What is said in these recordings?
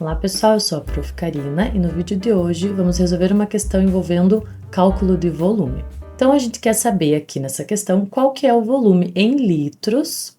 Olá pessoal, eu sou a Prof. Karina e no vídeo de hoje vamos resolver uma questão envolvendo cálculo de volume. Então a gente quer saber aqui nessa questão qual que é o volume em litros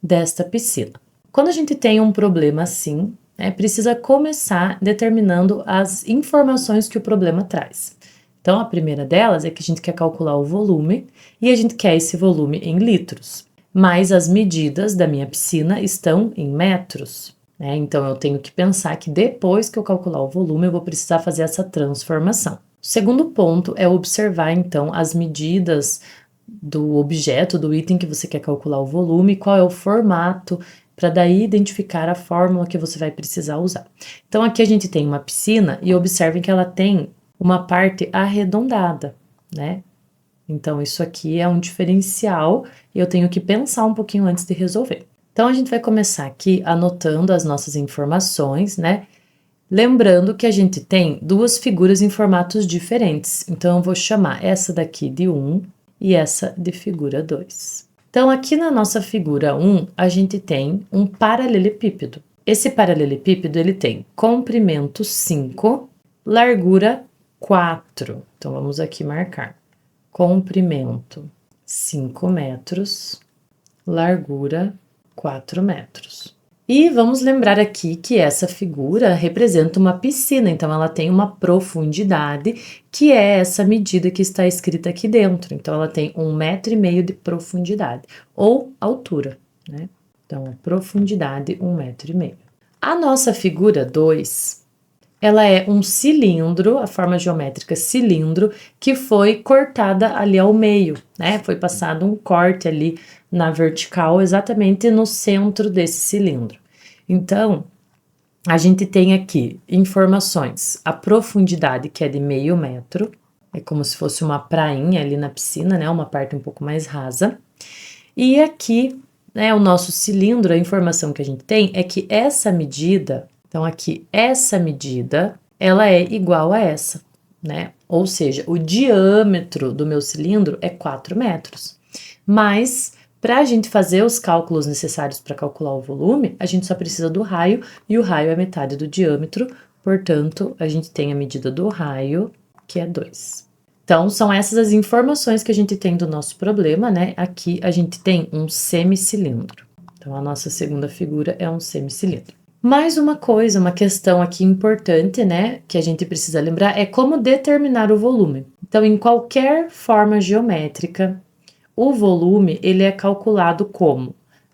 desta piscina. Quando a gente tem um problema assim, precisa começar determinando as informações que o problema traz. Então a primeira delas é que a gente quer calcular o volume e a gente quer esse volume em litros, mas as medidas da minha piscina estão em metros. Então, eu tenho que pensar que depois que eu calcular o volume, eu vou precisar fazer essa transformação. O segundo ponto é observar, então, as medidas do objeto, do item que você quer calcular o volume, qual é o formato, para daí identificar a fórmula que você vai precisar usar. Então, aqui a gente tem uma piscina e observem que ela tem uma parte arredondada, né? Então, isso aqui é um diferencial e eu tenho que pensar um pouquinho antes de resolver. Então, a gente vai começar aqui anotando as nossas informações, né? Lembrando que a gente tem duas figuras em formatos diferentes. Então, eu vou chamar essa daqui de 1 e essa de figura 2. Então, aqui na nossa figura 1, a gente tem um paralelepípedo. Esse paralelepípedo, ele tem comprimento 5, largura 4. Então, vamos aqui marcar. Comprimento 5 metros, largura 4 metros. E vamos lembrar aqui que essa figura representa uma piscina, então ela tem uma profundidade, que é essa medida que está escrita aqui dentro. Então ela tem 1,5 metro de profundidade, ou altura, né? Então, a profundidade 1,5 metro. A nossa figura 2, ela é um cilindro, a forma geométrica cilindro, que foi cortada ali ao meio, né? Foi passado um corte ali na vertical, exatamente no centro desse cilindro. Então, a gente tem aqui informações, a profundidade que é de 0,5 metro, é como se fosse uma prainha ali na piscina, né? Uma parte um pouco mais rasa. E aqui, né, o nosso cilindro, a informação que a gente tem é que essa medida, então aqui, essa medida, ela é igual a essa, né? Ou seja, o diâmetro do meu cilindro é 4 metros. Mas, para a gente fazer os cálculos necessários para calcular o volume, a gente só precisa do raio, e o raio é metade do diâmetro, portanto, a gente tem a medida do raio, que é 2. Então, são essas as informações que a gente tem do nosso problema, né? Aqui a gente tem um semicilindro. Então, a nossa segunda figura é um semicilindro. Mais uma coisa, uma questão aqui importante, né, que a gente precisa lembrar é como determinar o volume. Então, em qualquer forma geométrica, o volume ele é calculado como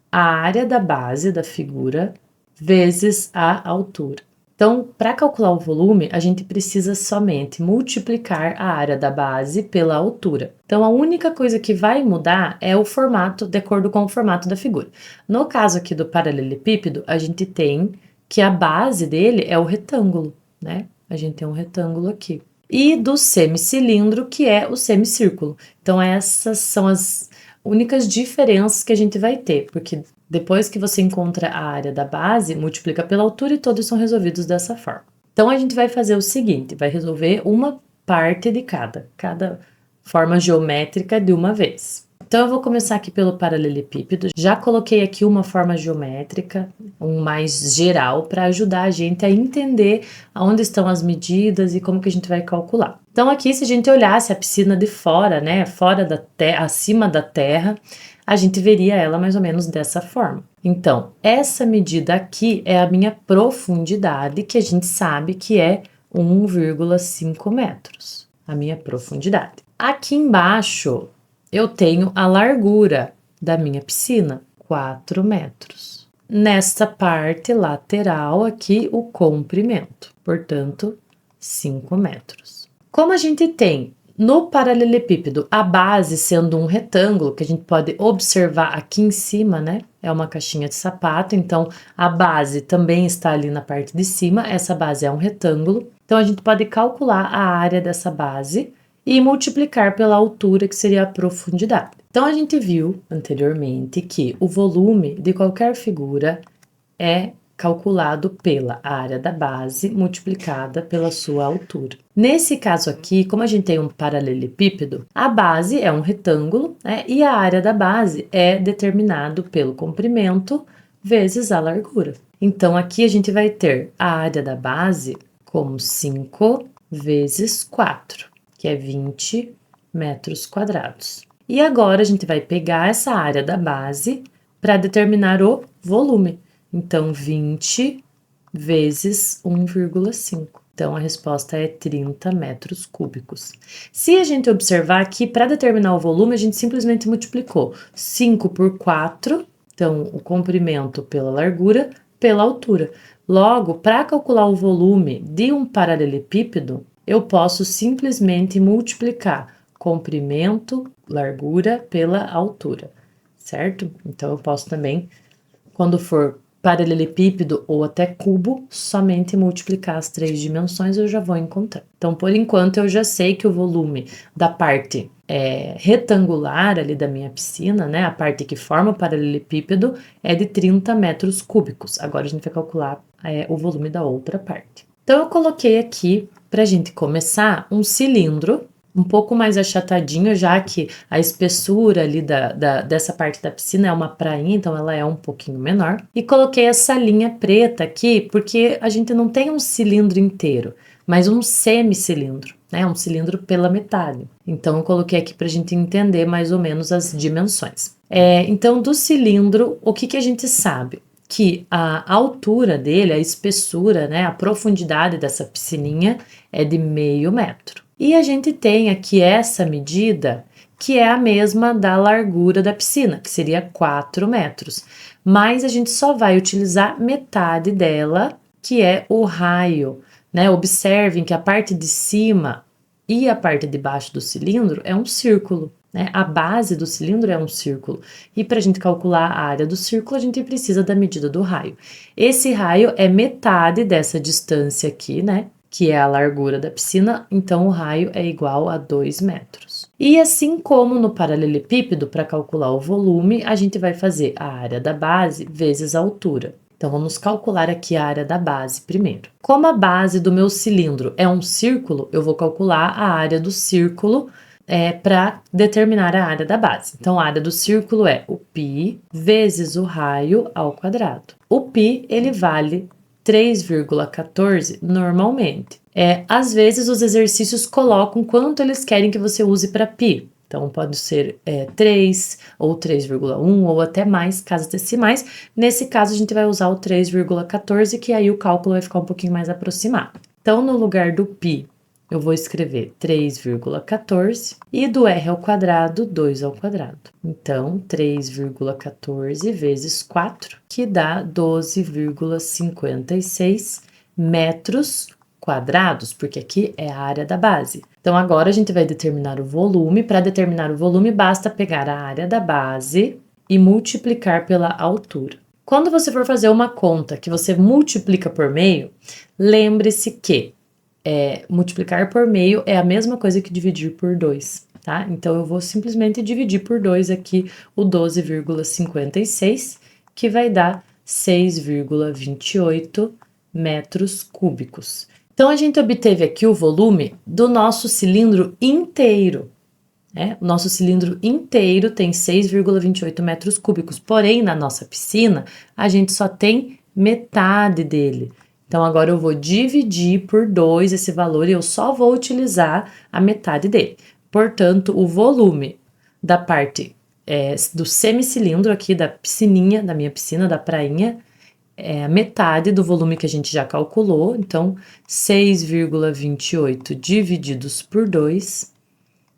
a área da base da figura vezes a altura. Então, para calcular o volume, a gente precisa somente multiplicar a área da base pela altura. Então, a única coisa que vai mudar é o formato, de acordo com o formato da figura. No caso aqui do paralelepípedo, a gente tem que a base dele é o retângulo, né? A gente tem um retângulo aqui. E do semicilindro, que é o semicírculo. Então, essas são as únicas diferenças que a gente vai ter, porque depois que você encontra a área da base, multiplica pela altura e todos são resolvidos dessa forma. Então, a gente vai fazer o seguinte, vai resolver uma parte de cada forma geométrica de uma vez. Então, eu vou começar aqui pelo paralelepípedo. Já coloquei aqui uma forma geométrica, um mais geral, para ajudar a gente a entender aonde estão as medidas e como que a gente vai calcular. Então, aqui, se a gente olhasse a piscina de fora, né, fora da terra, acima da terra, a gente veria ela mais ou menos dessa forma. Então, essa medida aqui é a minha profundidade, que a gente sabe que é 1,5 metros, a minha profundidade. Aqui embaixo, eu tenho a largura da minha piscina, 4 metros. Nesta parte lateral aqui, o comprimento, portanto, 5 metros. Como a gente tem no paralelepípedo a base sendo um retângulo, que a gente pode observar aqui em cima, né? É uma caixinha de sapato, então a base também está ali na parte de cima, essa base é um retângulo. Então a gente pode calcular a área dessa base e multiplicar pela altura, que seria a profundidade. Então, a gente viu anteriormente que o volume de qualquer figura é calculado pela área da base multiplicada pela sua altura. Nesse caso aqui, como a gente tem um paralelepípedo, a base é um retângulo, né, e a área da base é determinado pelo comprimento vezes a largura. Então, aqui a gente vai ter a área da base como 5 vezes 4, que é 20 metros quadrados. E agora a gente vai pegar essa área da base para determinar o volume. Então, 20 vezes 1,5. Então, a resposta é 30 metros cúbicos. Se a gente observar aqui, para determinar o volume, a gente simplesmente multiplicou 5 por 4, então o comprimento pela largura, pela altura. Logo, para calcular o volume de um paralelepípedo, eu posso simplesmente multiplicar comprimento, largura pela altura, certo? Então, eu posso também, quando for paralelepípedo ou até cubo, somente multiplicar as 3 dimensões eu já vou encontrar. Então, por enquanto, eu já sei que o volume da parte retangular ali da minha piscina, né, a parte que forma o paralelepípedo, é de 30 metros cúbicos. Agora, a gente vai calcular o volume da outra parte. Então, eu coloquei aqui, para a gente começar, um cilindro um pouco mais achatadinho, já que a espessura ali dessa parte da piscina é uma prainha, então ela é um pouquinho menor. E coloquei essa linha preta aqui, porque a gente não tem um cilindro inteiro, mas um semicilindro, né? Um cilindro pela metade. Então, eu coloquei aqui para a gente entender mais ou menos as dimensões. Então, do cilindro, o que a gente sabe? Que a altura dele, a espessura, né, a profundidade dessa piscininha é de 0,5 metro. E a gente tem aqui essa medida, que é a mesma da largura da piscina, que seria 4 metros. Mas a gente só vai utilizar metade dela, que é o raio, né? Observem que a parte de cima e a parte de baixo do cilindro é um círculo, né? A base do cilindro é um círculo. E para a gente calcular a área do círculo, a gente precisa da medida do raio. Esse raio é metade dessa distância aqui, né? Que é a largura da piscina, então o raio é igual a 2 metros. E assim como no paralelepípedo, para calcular o volume, a gente vai fazer a área da base vezes a altura. Então, vamos calcular aqui a área da base primeiro. Como a base do meu cilindro é um círculo, eu vou calcular a área do círculo para determinar a área da base. Então, a área do círculo é o π vezes o raio ao quadrado. O π, ele vale 3,14 normalmente. Às vezes os exercícios colocam quanto eles querem que você use para π. Então, pode ser 3 ou 3,1 ou até mais casas decimais. Nesse caso, a gente vai usar o 3,14, que aí o cálculo vai ficar um pouquinho mais aproximado. Então, no lugar do π, eu vou escrever 3,14 e do r ao quadrado, 2 ao quadrado. Então, 3,14 vezes 4, que dá 12,56 metros quadrados, porque aqui é a área da base. Então, agora a gente vai determinar o volume. Para determinar o volume, basta pegar a área da base e multiplicar pela altura. Quando você for fazer uma conta que você multiplica por meio, lembre-se que multiplicar por meio é a mesma coisa que dividir por 2, tá? Então, eu vou simplesmente dividir por 2 aqui o 12,56, que vai dar 6,28 metros cúbicos. Então, a gente obteve aqui o volume do nosso cilindro inteiro. O nosso cilindro inteiro tem 6,28 metros cúbicos, porém, na nossa piscina, a gente só tem metade dele. Então, agora eu vou dividir por 2 esse valor e eu só vou utilizar a metade dele. Portanto, o volume da parte do semicilindro aqui da piscininha, da minha piscina, da prainha, é a metade do volume que a gente já calculou. Então, 6,28 divididos por 2,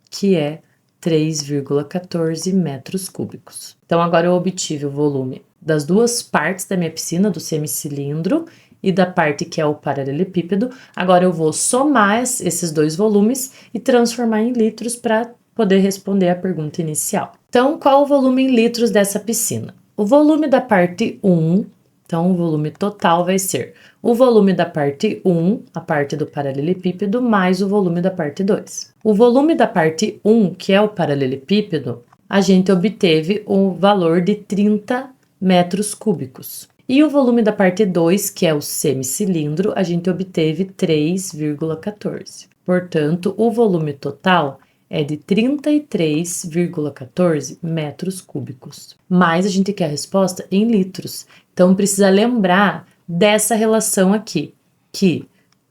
que é 3,14 metros cúbicos. Então, agora eu obtive o volume das duas partes da minha piscina, do semicilindro e da parte que é o paralelepípedo. Agora eu vou somar esses dois volumes e transformar em litros para poder responder a pergunta inicial. Então, qual o volume em litros dessa piscina? O volume da parte 1, então o volume total vai ser o volume da parte 1, a parte do paralelepípedo, mais o volume da parte 2. O volume da parte 1, que é o paralelepípedo, a gente obteve o valor de 30 metros cúbicos. E o volume da parte 2, que é o semicilindro, a gente obteve 3,14. Portanto, o volume total é de 33,14 metros cúbicos. Mas a gente quer a resposta em litros. Então, precisa lembrar dessa relação aqui, que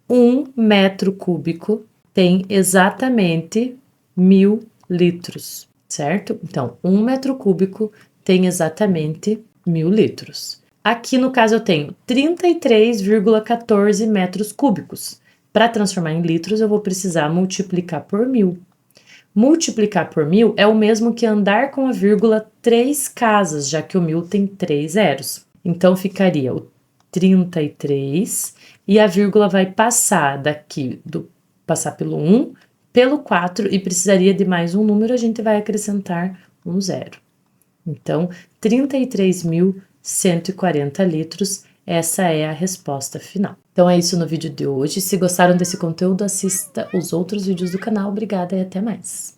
1 metro cúbico tem exatamente 1.000 litros, certo? Então, 1 metro cúbico tem exatamente 1.000 litros. Aqui, no caso, eu tenho 33,14 metros cúbicos. Para transformar em litros, eu vou precisar multiplicar por 1.000. Multiplicar por 1.000 é o mesmo que andar com a vírgula 3 casas, já que o 1.000 tem 3 zeros. Então, ficaria o 33 e a vírgula vai passar daqui, passar pelo 1, pelo 4 e precisaria de mais um número, a gente vai acrescentar um zero. Então, 33.140 litros, essa é a resposta final. Então é isso no vídeo de hoje. Se gostaram desse conteúdo, assista os outros vídeos do canal. Obrigada e até mais!